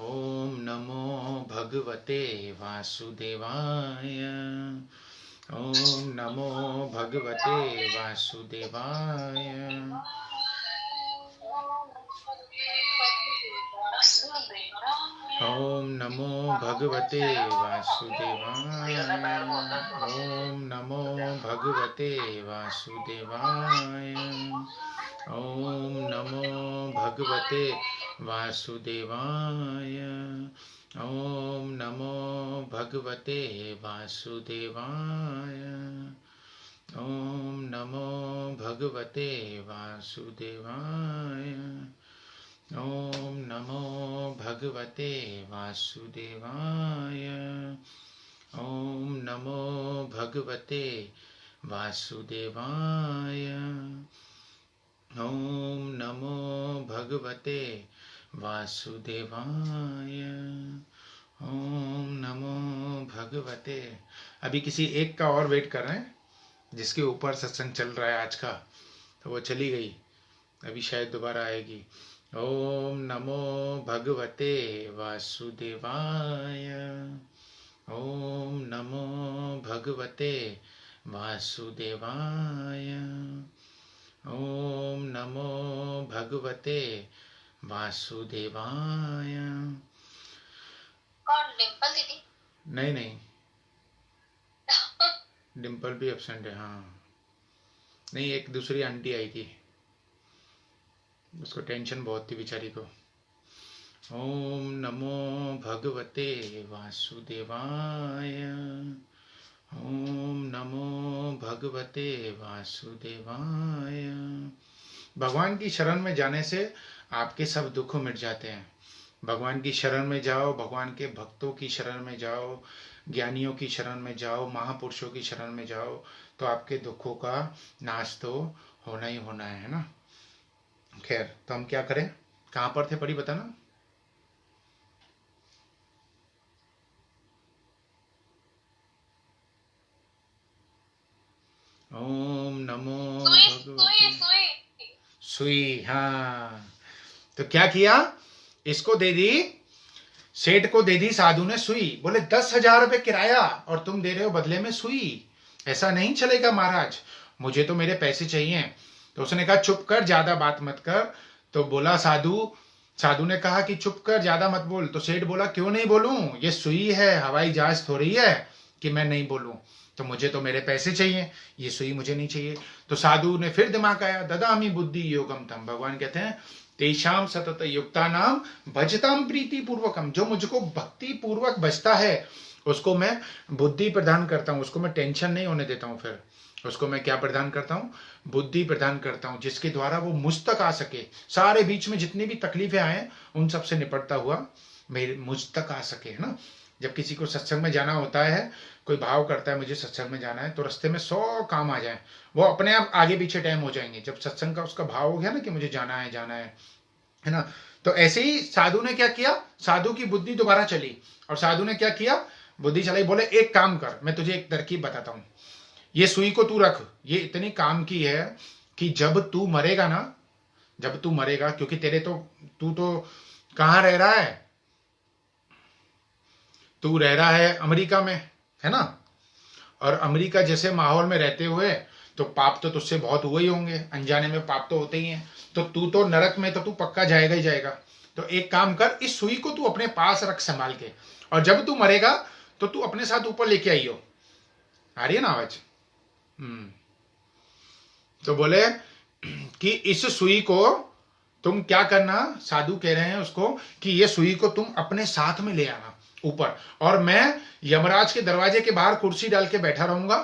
ओम नमो भगवते वासुदेवाय, ओम नमो भगवते वासुदेवाय, ओम नमो भगवते वासुदेवाय, ओम नमो भगवते वासुदेवाय, ओम नमो भगवते वासुदेवाय, ओम नमो भगवते वासुदेवाय, ओम नमो भगवते वासुदेवाय, ओम नमो भगवते वासुदेवाय, ओम नमो भगवते वासुदेवाय, ओम नमो भगवते वासुदेवाय, ओम नमो भगवते। अभी किसी एक का और वेट कर रहे हैं जिसके ऊपर सत्संग चल रहा है आज का, तो वो चली गई, अभी शायद दोबारा आएगी। ओम नमो भगवते वासुदेवाय, ओम नमो भगवते वासुदेवाय, ओम नमो भगवते वासुदेवाय। कौन, डिम्पल दीदी? नहीं नहीं, डिम्पल भी एब्सेंट है। हाँ नहीं, एक दूसरी आंटी आई थी, उसको टेंशन बहुत थी बेचारी को। ओम नमो भगवते वासुदेवाय, ओम नमो भगवते वासुदेवाय। भगवान की शरण में जाने से आपके सब दुख मिट जाते हैं। भगवान की शरण में जाओ, भगवान के भक्तों की शरण में जाओ, ज्ञानियों की शरण में जाओ, महापुरुषों की शरण में जाओ, तो आपके दुखों का नाश तो होना ही होना है ना। खैर, तो हम क्या करें, कहाँ पर थे पढ़ी बताना। ओम नमो सुई भगवते सुई सुई। सुई। हाँ, तो क्या किया, इसको दे दी, सेठ को दे दी साधु ने सुई। बोले 10,000 रुपए किराया और तुम दे रहे हो बदले में सुई, ऐसा नहीं चलेगा महाराज, मुझे तो मेरे पैसे चाहिए। तो उसने कहा चुप कर, ज्यादा बात मत कर। तो बोला साधु, साधु ने कहा कि चुप कर, ज्यादा मत बोल। तो सेठ बोला क्यों नहीं बोलूं, ये सुई है, हवाई जहाज थोड़ी है कि मैं नहीं बोलूं, तो मुझे तो मेरे पैसे चाहिए, ये सुई मुझे नहीं चाहिए। तो साधु ने फिर दिमाग आया, ददामी बुद्धि योगम तम, भगवान कहते हैं तेषाम सतत युक्ता नाम भजताम प्रीति पूर्वकम, जो मुझको भक्ति पूर्वक बचता है उसको मैं बुद्धि प्रदान करता हूं, उसको मैं टेंशन नहीं होने देता हूं। फिर उसको मैं क्या प्रदान करता हूं, बुद्धि प्रदान करता हूं, जिसके द्वारा वो मुझ तक आ सके, सारे बीच में जितनी भी तकलीफें आए उन सब से निपटता हुआ मेरे मुझ तक आ सके, है ना। जब किसी को सत्संग में जाना होता है, कोई भाव करता है मुझे सत्संग में जाना है, तो रास्ते में 100 काम आ जाए, वो अपने आप आगे पीछे टाइम हो जाएंगे। जब सत्संग का उसका भाव हो गया ना कि मुझे जाना है जाना है ना। तो ऐसे ही साधु ने क्या किया, साधु की बुद्धि दोबारा चली, और साधु ने क्या किया, बुद्धि चलाई। बोले एक काम कर, मैं तुझे एक तरकीब बताता हूं, ये सुई को तू रख, ये इतनी काम की है कि जब तू मरेगा ना, जब तू मरेगा, क्योंकि तेरे तो, तू तो कहाँ रह रहा है, तू रह रहा है अमेरिका में, है ना। और अमेरिका जैसे माहौल में रहते हुए तो पाप तो तुझसे बहुत हुए ही होंगे, अनजाने में पाप तो होते ही हैं, तो तू तो नरक में तो तू पक्का जाएगा ही जाएगा। तो एक काम कर, इस सुई को तू अपने पास रख संभाल के, और जब तू मरेगा तो तू अपने साथ ऊपर लेके आइयो। आ रही है ना आवाज। तो बोले कि इस सुई को तुम क्या करना, साधु कह रहे हैं उसको कि ये सुई को तुम अपने साथ में ले आना ऊपर, और मैं यमराज के दरवाजे के बाहर कुर्सी डाल के बैठा रहूंगा,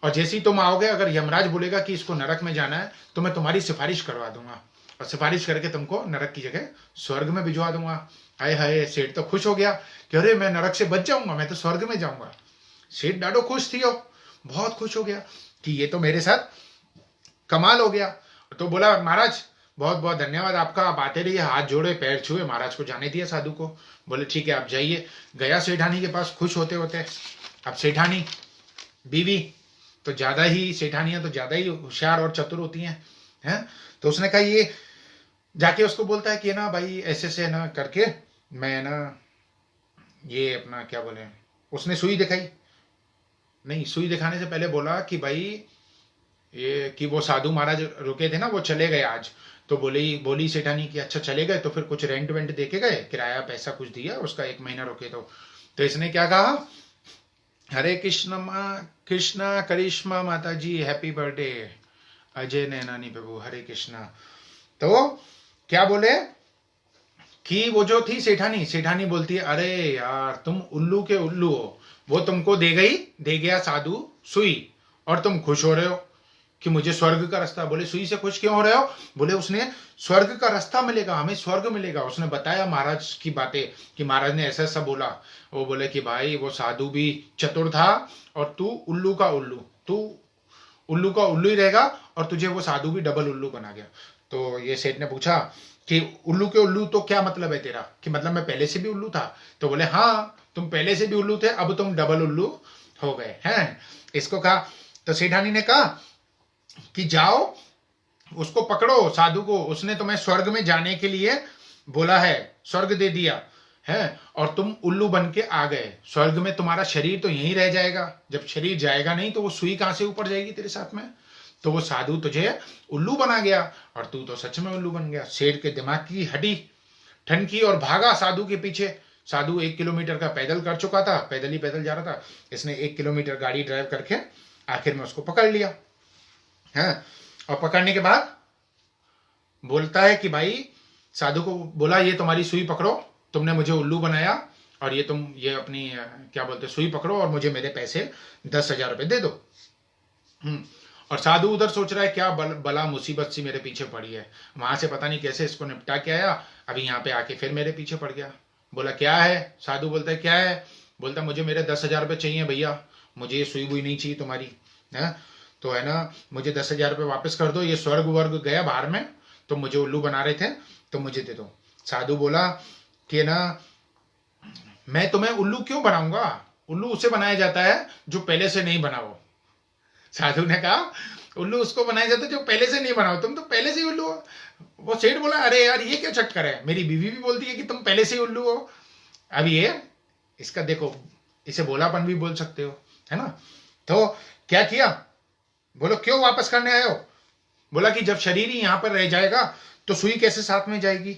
और जैसे ही तुम आओगे, अगर यमराज बोलेगा कि इसको नरक में जाना है, तो मैं तुम्हारी सिफारिश करवा दूंगा, और सिफारिश करके तुमको नरक की जगह स्वर्ग में भिजवा दूंगा। आए हाय, सेठ तो खुश हो गया कि अरे मैं नरक से बच जाऊंगा, मैं तो स्वर्ग में जाऊंगा। सेठ डाडो खुश थी, बहुत खुश हो गया कि ये तो मेरे साथ कमाल हो गया। तो बोला महाराज बहुत बहुत धन्यवाद आपका, आप आते रहिए, हाथ जोड़े पैर छुए, महाराज को जाने दिया साधु को। बोले ठीक है आप जाइए। गया सेठानी के पास खुश होते होते। अब सेठानी बीवी तो ज्यादा ही, सेठानियां तो ज्यादा ही होशियार और चतुर होती हैं। तो उसने कहा, ये जाके उसको बोलता है कि ना भाई ऐसे से ना करके मैं ना ये अपना क्या बोले, उसने सुई दिखाई, नहीं सुई दिखाने से पहले बोला कि भाई ये कि वो साधु महाराज रुके थे ना, वो चले गए आज। तो बोली सेठानी कि अच्छा चले गए, तो फिर कुछ रेंट वेंट दे के गए, किराया पैसा कुछ दिया उसका, 1 महीना रुके। तो इसने क्या कहा, हरे कृष्ण कृष्णा करिश्मा माता जी, हैप्पी बर्थडे अजय नैनानी प्रभु, हरे कृष्णा। तो क्या बोले कि वो जो थी सेठानी, सेठानी बोलती है अरे यार तुम उल्लू के उल्लू हो, वो तुमको दे गया साधु सुई, और तुम खुश हो रहे हो कि मुझे स्वर्ग का रास्ता। बोले सुई से खुश क्यों हो रहे हो, बोले उसने स्वर्ग का रास्ता मिलेगा, हमें स्वर्ग मिलेगा। उसने बताया महाराज की बातें कि महाराज ने ऐसा ऐसा बोला। वो बोले कि भाई वो साधु भी चतुर था, और तू उल्लू का उल्लू, तू उल्लू का उल्लू ही रहेगा, और तुझे वो साधु भी डबल उल्लू बना गया। तो ये सेठ ने पूछा कि उल्लू के उल्लू तो क्या मतलब है तेरा, कि मतलब मैं पहले से भी उल्लू था। तो बोले हाँ तुम पहले से भी उल्लू थे, अब तुम डबल उल्लू हो गए हैं, इसको कहा। तो सेठानी ने कहा कि जाओ उसको पकड़ो साधु को, उसने तुम्हें स्वर्ग में जाने के लिए बोला है, स्वर्ग दे दिया है, और तुम उल्लू बन के आ गए। स्वर्ग में तुम्हारा शरीर तो यहीं रह जाएगा, जब शरीर जाएगा नहीं तो वो सुई कहां से ऊपर जाएगी तेरे साथ में। तो वो साधु तुझे उल्लू बना गया, और तू तो सच में उल्लू बन गया। शेर के दिमाग की हड्डी ठनकी और भागा साधु के पीछे। साधु 1 किलोमीटर का पैदल कर चुका था, पैदल ही पैदल जा रहा था। इसने 1 किलोमीटर गाड़ी ड्राइव करके आखिर में उसको पकड़ लिया है। और पकड़ने के बाद बोलता है कि भाई, साधु को बोला ये तुम्हारी सुई पकड़ो, तुमने मुझे उल्लू बनाया, और ये अपनी क्या बोलते सुई पकड़ो, और मुझे मेरे पैसे 10,000 रुपए दे दो। और साधु उधर सोच रहा है क्या बला मुसीबत सी मेरे पीछे पड़ी है, वहां से पता नहीं कैसे इसको निपटा के आया, अभी यहाँ पे आके फिर मेरे पीछे पड़ गया। बोला क्या है? साधु बोलता है क्या है? बोलता मुझे मेरे 10,000 रुपये चाहिए भैया, मुझे ये सुई बुई नहीं चाहिए तुम्हारी, है तो है ना, मुझे 10,000 रुपये वापस कर दो, ये स्वर्ग वर्ग गया बाहर में, तो मुझे उल्लू बना रहे थे, तो मुझे दे दो। साधु बोला कि ना मैं तुम्हें उल्लू क्यों बनाऊंगा, उल्लू उसे बनाया जाता है जो पहले से नहीं बना हो। साधु ने कहा उल्लू उसको बनाया जाता है जो पहले से नहीं बना हो, तुम तो पहले से ही उल्लू हो। वो सेठ बोला अरे यार ये क्या चक्कर है, मेरी बीवी भी बोलती है कि तुम पहले से ही उल्लू हो। अब ये इसका देखो, इसे भोलापन भी बोल सकते हो, है ना। तो क्या किया, बोलो क्यों वापस करने आए हो? बोला कि जब शरीर ही यहां पर रह जाएगा तो सुई कैसे साथ में जाएगी,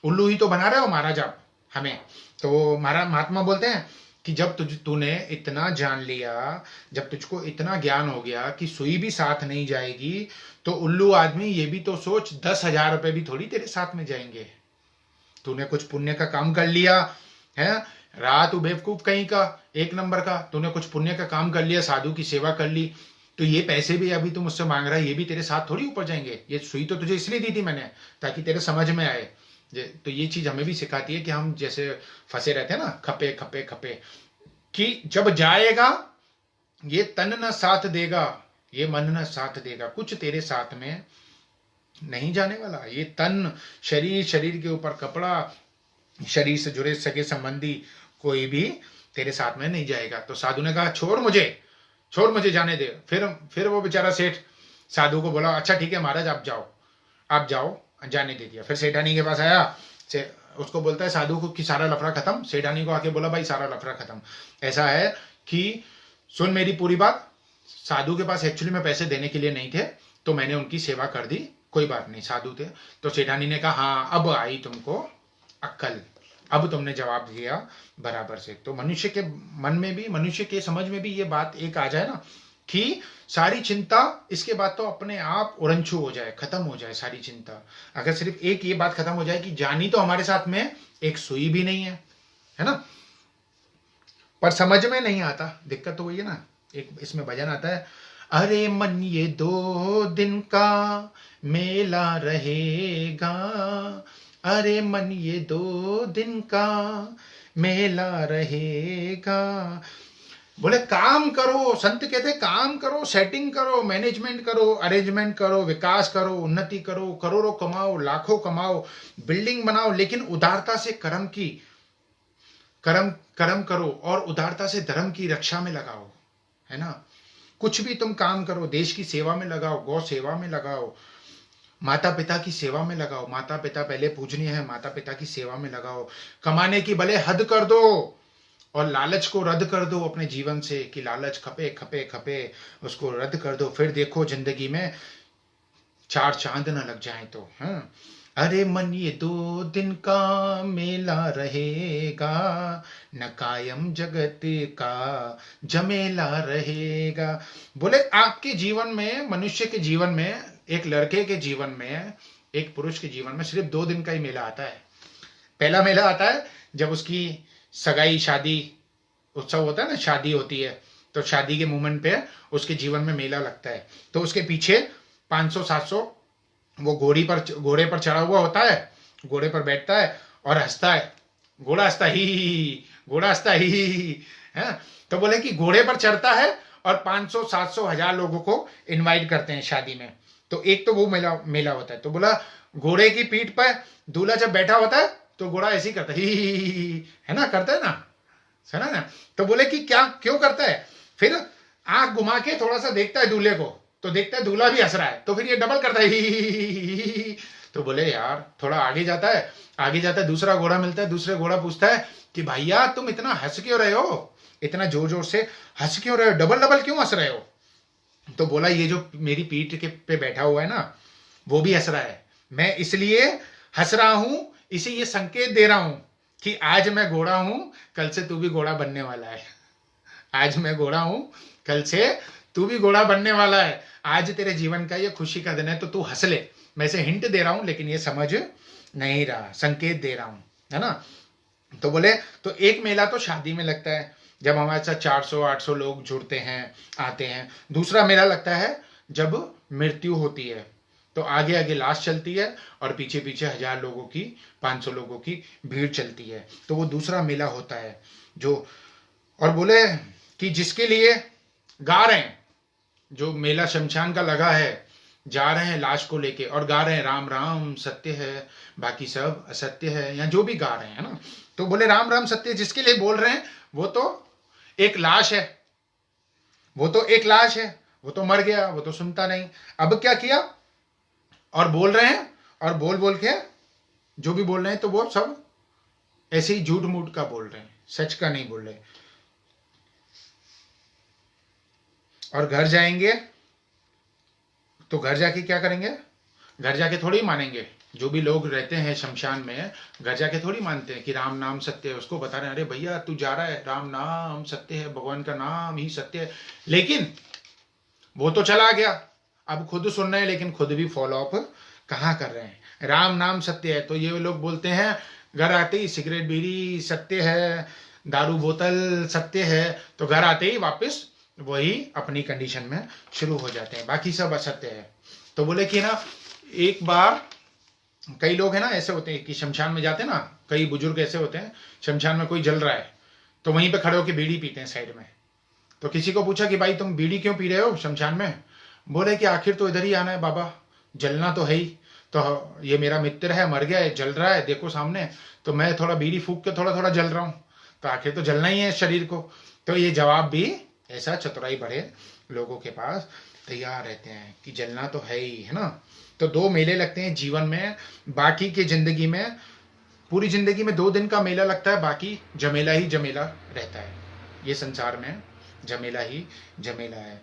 उल्लू ही तो बना रहे हो महाराज आप हमें। तो महात्मा बोलते हैं कि जब तूने इतना जान लिया, जब तुझको इतना ज्ञान हो गया कि सुई भी साथ नहीं जाएगी, तो उल्लू आदमी ये भी तो सोच 10,000 रुपए भी थोड़ी तेरे साथ में जाएंगे। तूने कुछ पुण्य का काम कर लिया है, रात बेवकूफ कहीं का, एक नंबर का, तूने कुछ पुण्य का काम कर लिया, साधु की सेवा कर ली, तो ये पैसे भी अभी तू मुझसे मांग रहा है, ये भी तेरे साथ थोड़ी ऊपर जाएंगे। ये सुई तो तुझे इसलिए दी थी मैंने ताकि तेरे समझ में आए। तो ये चीज हमें भी सिखाती है कि हम जैसे फंसे रहते हैं ना, खपे खपे खपे, कि जब जाएगा ये तन न साथ देगा, ये मन न साथ देगा, कुछ तेरे साथ में नहीं जाने वाला। ये तन शरीर, शरीर के ऊपर कपड़ा, शरीर से जुड़े सगे संबंधी कोई भी तेरे साथ में नहीं जाएगा। तो साधु ने कहा छोड़ मुझे जाने दे। फिर वो बेचारा सेठ साधु को बोला अच्छा ठीक है महाराज आप जाओ, जाने दे दिया। फिर सेठानी के पास आया, उसको बोलता है साधु को कि सारा लफड़ा खत्म। सेठानी को आके बोला भाई सारा लफड़ा खत्म, ऐसा है कि सुन मेरी पूरी बात, साधु के पास एक्चुअली में पैसे देने के लिए नहीं थे, तो मैंने उनकी सेवा कर दी, कोई बात नहीं, साधु थे। तो सेठानी ने कहा हाँ अब आई तुमको अक्ल, अब तुमने जवाब दिया बराबर से। तो मनुष्य के मन में भी, मनुष्य के समझ में भी ये बात एक आ जाए ना कि सारी चिंता इसके बाद तो अपने आप उड़नछू हो जाए, खत्म हो जाए सारी चिंता। अगर सिर्फ एक ये बात खत्म हो जाए कि जानी तो हमारे साथ में एक सुई भी नहीं है ना, पर समझ में नहीं आता। दिक्कत तो वही है ना, एक इसमें भजन आता है, अरे मन ये 2 दिन का मेला रहेगा, अरे मन ये 2 दिन का मेला रहेगा। बोले काम करो, संत कहते काम करो, सेटिंग करो, मैनेजमेंट करो, अरेंजमेंट करो, विकास करो, उन्नति करो, करोड़ों कमाओ, लाखों कमाओ, बिल्डिंग बनाओ, लेकिन उदारता से कर्म करो और उदारता से धर्म की रक्षा में लगाओ, है ना। कुछ भी तुम काम करो, देश की सेवा में लगाओ, गौ सेवा में लगाओ, माता पिता की सेवा में लगाओ, माता पिता पहले पूजनीय है, माता पिता की सेवा में लगाओ। कमाने की भले हद कर दो और लालच को रद्द कर दो अपने जीवन से कि लालच खपे खपे खपे, उसको रद्द कर दो। फिर देखो जिंदगी में 4 चांद न लग जाए तो। हाँ, अरे मन ये 2 दिन का मेला रहेगा, न कायम जगत का जमेला रहेगा। बोले आपके जीवन में, मनुष्य के जीवन में, एक लड़के के जीवन में, एक पुरुष के जीवन में सिर्फ 2 दिन का ही मेला आता है। पहला मेला आता है जब उसकी सगाई, शादी उत्सव होता है ना, शादी होती है, तो शादी के मोमेंट पे उसके जीवन में मेला लगता है। तो उसके पीछे 500-700 वो घोड़े पर चढ़ा हुआ होता है, घोड़े पर बैठता है और हंसता है, घोड़ा हंसता ही है। तो बोले कि घोड़े पर चढ़ता है और 500-700 हजार लोगों को इनवाइट करते हैं शादी में। तो एक तो वो मेला होता है। तो बोला घोड़े की पीठ पर दूल्हा जब बैठा होता है तो घोड़ा ऐसे ही करता है ना, करता है ना, सुना ना। तो बोले कि क्या क्यों करता है? फिर आंख घुमा के थोड़ा सा देखता है दूल्हे को, तो देखता है दूल्हा भी हंस रहा है, तो फिर ये डबल करता है तो बोले यार थोड़ा आगे जाता है, दूसरा घोड़ा मिलता है, दूसरे घोड़ा पूछता है कि भैया तुम इतना हंस क्यों रहे हो, इतना जोर जोर से हंस क्यों रहे हो, डबल क्यों हंस रहे हो? तो बोला ये जो मेरी पीठ के पे बैठा हुआ है ना, वो भी हंस रहा है, मैं इसलिए हंस रहा हूं, इसे ये संकेत दे रहा हूं कि आज मैं घोड़ा हूं, कल से तू भी घोड़ा बनने वाला है। आज मैं घोड़ा हूं, कल से तू भी घोड़ा बनने वाला है। आज तेरे जीवन का ये खुशी का दिन है, तो तू हंस ले। मैं इसे हिंट दे रहा हूं लेकिन ये समझ नहीं रहा, संकेत दे रहा हूं, है ना। तो बोले तो एक मेला तो शादी में लगता है जब हमारे साथ 400-800 लोग जुड़ते हैं, आते हैं। दूसरा मेला लगता है जब मृत्यु होती है, तो आगे आगे लाश चलती है और पीछे पीछे 1000 लोगों की, 500 लोगों की भीड़ चलती है। तो वो दूसरा मेला होता है जो, और बोले कि जिसके लिए गा रहे हैं, जो मेला शमशान का लगा है, जा रहे हैं लाश को लेके और गा रहे हैं राम राम सत्य है, बाकी सब असत्य है, या जो भी गा रहे हैं ना, तो बोले राम राम सत्य जिसके लिए बोल रहे हैं वो तो एक लाश है, वो तो एक लाश है, वो तो मर गया, वो तो सुनता नहीं। अब क्या किया, और बोल रहे हैं, और बोल बोल के जो भी बोल रहे हैं तो वो सब ऐसे ही झूठ मूठ का बोल रहे हैं, सच का नहीं बोल रहे। और घर जाएंगे तो घर जाके क्या करेंगे, घर जाके थोड़ी मानेंगे। जो भी लोग रहते हैं शमशान में, घर जाके थोड़ी मानते हैं कि राम नाम सत्य है। उसको बता रहे हैं, अरे भैया तू जा रहा है, राम नाम सत्य है, भगवान का नाम ही सत्य है। लेकिन वो तो चला गया, अब खुद सुन रहे हैं, लेकिन खुद भी फॉलो अप कहाँ कर रहे हैं। राम नाम सत्य है तो ये लोग बोलते हैं, घर आते ही सिगरेट बीड़ी सत्य है, दारू बोतल सत्य है, तो घर आते ही वापस वही अपनी कंडीशन में शुरू हो जाते हैं, बाकी सब असत्य है। तो बोले कि ना, एक बार कई लोग हैं ना ऐसे होते हैं कि शमशान में जाते हैं ना, कई बुजुर्ग ऐसे होते हैं, शमशान में कोई जल रहा है तो वहीं पे खड़े होकर बीड़ी पीते हैं साइड में। तो किसी को पूछा कि भाई तुम बीड़ी क्यों पी रहे हो शमशान में, बोले कि आखिर तो इधर ही आना है बाबा, जलना तो है ही, तो ये मेरा मित्र है, मर गया है, जल रहा है देखो सामने, तो मैं थोड़ा बीड़ी फूक के थोड़ा थोड़ा जल रहा हूँ, तो आखिर तो जलना ही है शरीर को। तो ये जवाब भी ऐसा चतुराई बड़े लोगों के पास तैयार रहते हैं कि जलना तो है ही, है ना। तो 2 मेले लगते हैं जीवन में, बाकी की जिंदगी में, पूरी जिंदगी में 2 दिन का मेला लगता है, बाकी जमेला ही जमेला रहता है। ये संसार में जमेला ही जमेला है।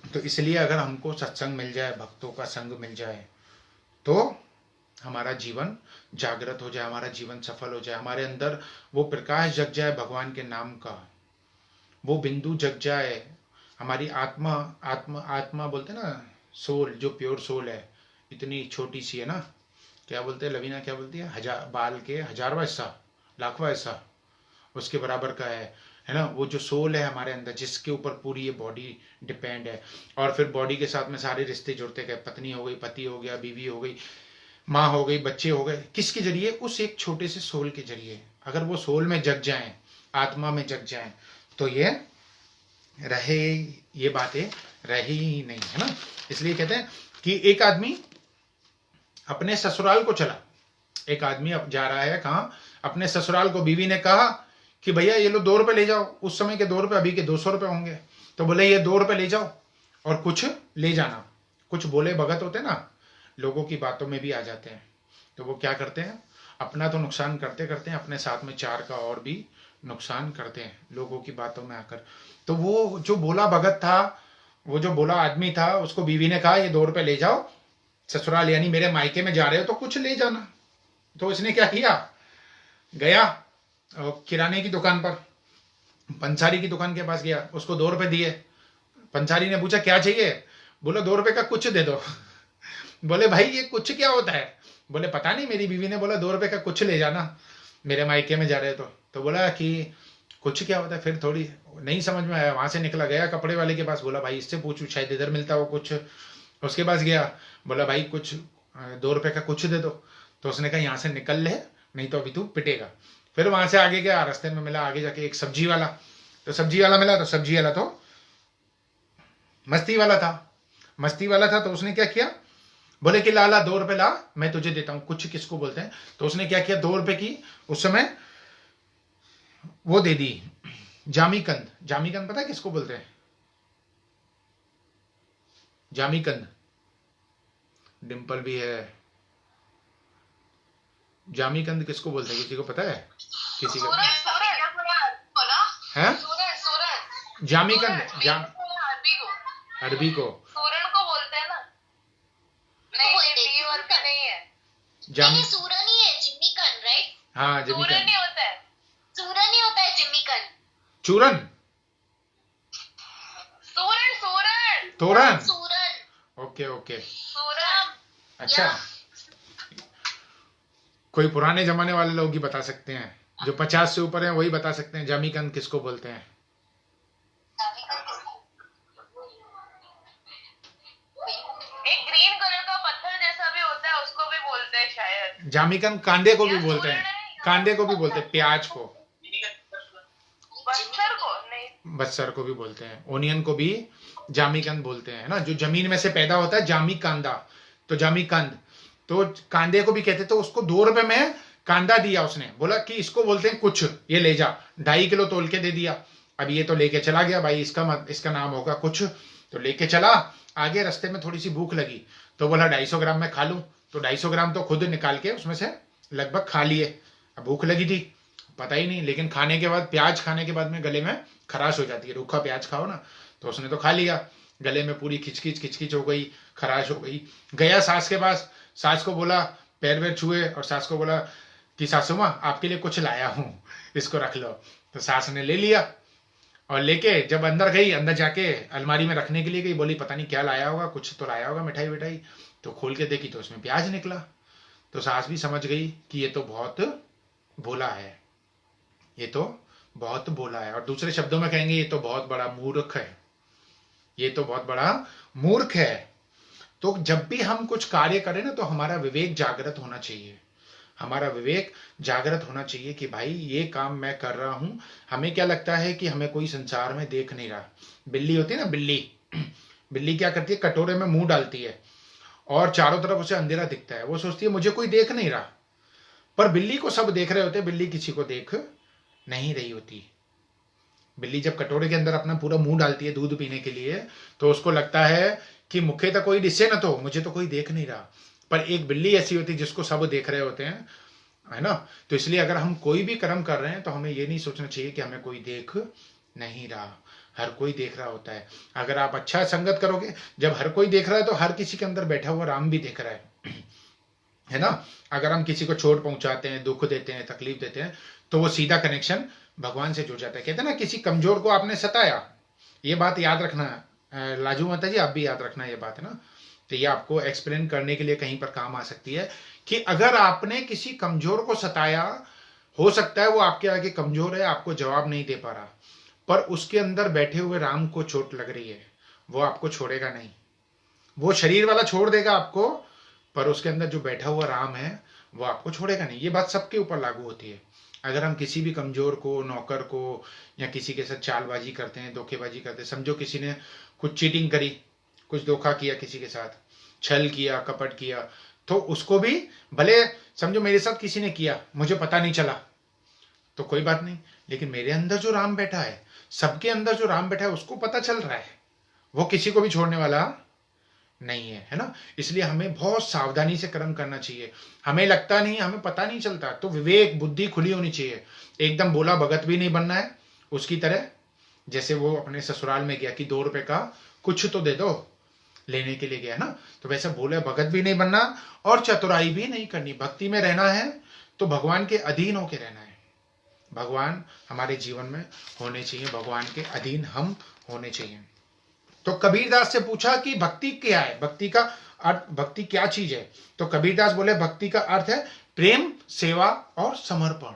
तो इसलिए अगर हमको सत्संग मिल जाए, भक्तों का संग मिल जाए, तो हमारा जीवन जागृत हो जाए, हमारा जीवन सफल हो जाए, हमारे अंदर वो प्रकाश जग जाए भगवान के नाम का, वो बिंदु जग जाए, हमारी आत्मा, आत्मा बोलते ना, सोल, जो प्योर सोल है, इतनी छोटी सी है ना, क्या बोलते हैं लवीना, क्या बोलती है, हजार बाल के 1000वां हिस्सा, लाखवां हिस्सा उसके बराबर का है ना। वो जो सोल है हमारे अंदर, जिसके ऊपर पूरी ये बॉडी डिपेंड है, और फिर बॉडी के साथ में सारे रिश्ते जुड़ते गए, पत्नी हो गई, पति हो गया, बीवी हो गई, माँ हो गई, बच्चे हो गए, किसके जरिए, उस एक छोटे से सोल के जरिए। अगर वो सोल में जग जाए, आत्मा में जग जाए, तो ये रहे, ये बातें रही ही नहीं, है ना। इसलिए कहते हैं कि एक आदमी अपने ससुराल को चला, एक आदमी अब जा रहा है कहाँ, अपने ससुराल को। बीवी ने कहा कि भैया ये लो 2 रुपए ले जाओ, उस समय के 2 रुपए अभी के 200 रुपए होंगे। तो बोले ये 2 रुपए ले जाओ और कुछ ले जाना। कुछ बोले भगत होते ना, लोगों की बातों में भी आ जाते हैं, तो वो क्या करते हैं, अपना तो नुकसान करते करते हैं, अपने साथ में 4 का और भी नुकसान करते हैं लोगों की बातों में आकर। तो वो जो बोला भगत था, वो जो बोला आदमी था, उसको बीवी ने कहा ये 2 रुपए ले जाओ, ससुराल यानी मेरे मायके में जा रहे हो तो कुछ ले जाना। तो इसने क्या किया, गया किराने की दुकान पर, पंसारी की दुकान के पास गया, उसको 2 रुपए दिए। पंसारी ने पूछा क्या चाहिए, बोला 2 रुपए का कुछ दे दो। बोले भाई ये कुछ क्या होता है, बोले पता नहीं, मेरी बीवी ने बोला 2 रुपए का कुछ ले जाना, मेरे मायके में जा रहे तो बोला कि कुछ क्या होता है। फिर थोड़ी नहीं समझ में आया, वहां से निकला, गया कपड़े वाले के पास, बोला भाई इससे पूछू शायद इधर मिलता हो कुछ। उसके पास गया, बोला भाई कुछ 2 रुपए का कुछ दे दो। तो उसने कहा यहाँ से निकल ले, नहीं तो अभी तू पिटेगा। फिर वहां से आगे गया, रास्ते में मिला आगे जाके एक सब्जी वाला, तो सब्जी वाला मिला, तो सब्जी वाला तो मस्ती वाला था, मस्ती वाला था। तो उसने क्या किया, बोले कि लाला 2 रुपए ला, मैं तुझे देता हूं, कुछ किसको बोलते हैं। तो उसने क्या किया, 2 रुपए की उस समय वो दे दी, जामीकंद। जामीकंद पता है किसको बोलते हैं, जामीकंद, डिंपल भी है। जामीकंद किसको बोलते हैं, किसी को पता है, किसी को है, जामीकंद, अरबी को सूरन को बोलते हैं ना, नहीं ये वर्ड का नहीं है, नहीं सूरन ही है, जिम्मीकंद, राइट। हाँ सूरन जिमीकंद, नहीं होता है, सूरन ही होता है जिम्मीकंद। चूरन, सूरन सूरन तोरन, सूरन, ओके ओके, सूरन। अच्छा। कोई पुराने जमाने वाले लोग ही बता सकते हैं, जो 50 से ऊपर हैं वही बता सकते हैं जामीकंद किसको बोलते हैं। एक ग्रीन कलर का पत्थर जामिकन कांदे को भी बोलते हैं, कांदे को भी बोलते हैं, प्याज को, बच्चर को नहीं, बस्सर को भी बोलते हैं, ओनियन को भी जामिकंद बोलते हैं, है ना, जो जमीन में से पैदा होता है जामी कांदा, तो जामिकंद, तो कांदे को भी कहते। तो उसको 2 रुपए में कांदा दिया उसने, बोला कि इसको बोलते हैं कुछ, ये ले जा, 2.5 किलो तोल के दे दिया। अब ये तो लेके चला गया भाई, इसका नाम होगा कुछ, तो लेके चला आगे। रास्ते में थोड़ी सी भूख लगी तो बोला 250 ग्राम में खा लूं, तो 250 ग्राम तो खुद निकाल के उसमें से लगभग खा लिए। अब भूख लगी थी, पता ही नहीं, लेकिन खाने के बाद, प्याज खाने के बाद में गले में खराश हो जाती है, रूखा प्याज खाओ ना, तो उसने तो खा लिया, गले में पूरी खिचखिच हो गई, खराश हो गई। गया सास के पास, सास को बोला, पैर वैर छुए और सास को बोला कि सासू माँ आपके लिए कुछ लाया हूं, इसको रख लो। तो सास ने ले लिया और लेके जब अंदर गई, अंदर जाके अलमारी में रखने के लिए गई, बोली पता नहीं क्या लाया होगा, कुछ तो लाया होगा मिठाई विठाई, तो खोल के देखी तो उसमें प्याज निकला। तो सास भी समझ गई कि ये तो बहुत भोला है, ये तो बहुत भोला है, और दूसरे शब्दों में कहेंगे ये तो बहुत बड़ा मूर्ख है, ये तो बहुत बड़ा मूर्ख है। तो जब भी हम कुछ कार्य करें ना, तो हमारा विवेक जागृत होना चाहिए, हमारा विवेक जागृत होना चाहिए कि भाई ये काम मैं कर रहा हूं। हमें क्या लगता है कि हमें कोई संसार में देख नहीं रहा। बिल्ली होती है ना, बिल्ली, बिल्ली क्या करती है, कटोरे में मुंह डालती है और चारों तरफ उसे अंधेरा दिखता है, वो सोचती है मुझे कोई देख नहीं रहा, पर बिल्ली को सब देख रहे होते, बिल्ली किसी को देख नहीं रही होती। बिल्ली जब कटोरे के अंदर अपना पूरा मुंह डालती है दूध पीने के लिए, तो उसको लगता है कि मुखे तो कोई दिसे ना, तो मुझे तो कोई देख नहीं रहा। पर एक बिल्ली ऐसी होती है जिसको सब देख रहे होते हैं, है ना। तो इसलिए अगर हम कोई भी कर्म कर रहे हैं तो हमें ये नहीं सोचना चाहिए कि हमें कोई देख नहीं रहा, हर कोई देख रहा होता है। अगर आप अच्छा संगत करोगे, जब हर कोई देख रहा है तो हर किसी के अंदर बैठा हुआ राम भी देख रहा है ना। अगर हम किसी को चोट पहुंचाते हैं, दुख देते हैं, तकलीफ देते हैं, तो वो सीधा कनेक्शन भगवान से जुड़ जाता है। कहते हैं ना, किसी कमजोर को आपने सताया, ये बात याद रखना, लाजू माता जी आप भी याद रखना ये बात, है ना। तो ये आपको एक्सप्लेन करने के लिए कहीं पर काम आ सकती है कि अगर आपने किसी कमजोर को सताया, हो सकता है वो आपके आगे कमजोर है, आपको जवाब नहीं दे पा रहा, पर उसके अंदर बैठे हुए राम को चोट लग रही है, वो आपको छोड़ेगा नहीं। वो शरीर वाला छोड़ देगा आपको, पर उसके अंदर जो बैठा हुआ राम है वो आपको छोड़ेगा नहीं। ये बात सबके ऊपर लागू होती है। अगर हम किसी भी कमजोर को, नौकर को, या किसी के साथ चालबाजी करते हैं, धोखेबाजी करते हैं, समझो किसी ने कुछ चीटिंग करी, कुछ धोखा किया, किसी के साथ छल किया, कपट किया, तो उसको भी, भले समझो मेरे साथ किसी ने किया, मुझे पता नहीं चला तो कोई बात नहीं, लेकिन मेरे अंदर जो राम बैठा है, सबके अंदर जो राम बैठा है उसको पता चल रहा है, वो किसी को भी छोड़ने वाला नहीं है, है ना। इसलिए हमें बहुत सावधानी से कर्म करना चाहिए। हमें लगता नहीं, हमें पता नहीं चलता, तो विवेक बुद्धि खुली होनी चाहिए। एकदम बोला भगत भी नहीं बनना है उसकी तरह, जैसे वो अपने ससुराल में गया कि 2 रुपए का कुछ तो दे दो, लेने के लिए गया ना, तो वैसे बोले भगत भी नहीं बनना और चतुराई भी नहीं करनी। भक्ति में रहना है तो भगवान के अधीन होके रहना है, भगवान हमारे जीवन में होने चाहिए, भगवान के अधीन हम होने चाहिए। तो कबीरदास से पूछा कि भक्ति क्या है, भक्ति का अर्थ, भक्ति क्या चीज है। तो कबीरदास बोले भक्ति का अर्थ है प्रेम, सेवा और समर्पण।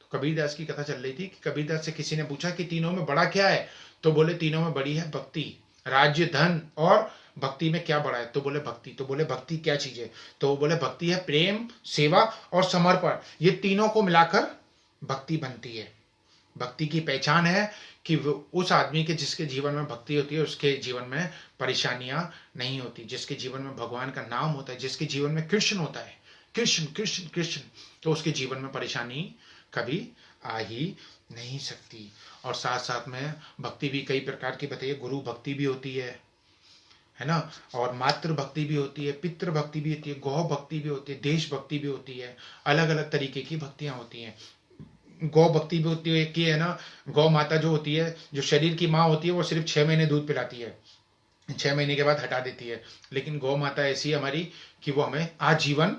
तो कबीरदास की कथा चल रही थी कि कबीरदास से किसी ने पूछा कि तीनों में बड़ा क्या है, तो बोले तीनों में बड़ी है भक्ति। राज्य, धन और भक्ति में क्या बड़ा है, तो बोले भक्ति। तो बोले भक्ति क्या चीज है, तो बोले भक्ति है प्रेम, सेवा और समर्पण। ये तीनों को मिलाकर भक्ति बनती है। भक्ति की पहचान है कि उस आदमी के जिसके जीवन में भक्ति होती है उसके जीवन में परेशानियां नहीं होती, जिसके जीवन में भगवान का नाम होता है, जिसके जीवन में कृष्ण होता है, कृष्ण कृष्ण कृष्ण, तो उसके जीवन में परेशानी कभी आ ही नहीं सकती। और साथ साथ में भक्ति भी कई प्रकार की बताइए, गुरु भक्ति भी होती है ना, और मातृ भक्ति भी होती है, पितृ भक्ति भी होती है, गौ भक्ति भी होती है, देश भक्ति भी होती है, अलग अलग तरीके की भक्तियां होती हैं। गौ भक्ति भी होती है कि, है ना, गौ माता जो होती है, जो शरीर की माँ होती है, वो सिर्फ 6 महीने दूध पिलाती है, 6 महीने के बाद हटा देती है। लेकिन गौ माता ऐसी है हमारी कि वो हमें आजीवन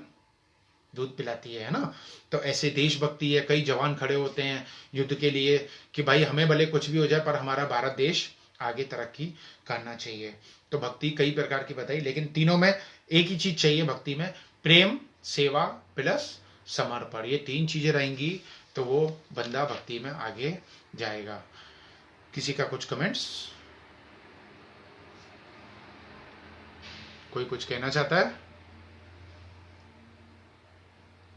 दूध पिलाती है ना। तो ऐसे देशभक्ति है, कई जवान खड़े होते हैं युद्ध के लिए कि भाई हमें भले कुछ भी हो जाए पर हमारा भारत देश आगे तरक्की करना चाहिए। तो भक्ति कई प्रकार की बताई, लेकिन तीनों में एक ही चीज चाहिए भक्ति में, प्रेम, सेवा प्लस समर्पण। ये 3 चीजें रहेंगी तो वो बंदा भक्ति में आगे जाएगा। किसी का कुछ कमेंट्स, कोई कुछ कहना चाहता है?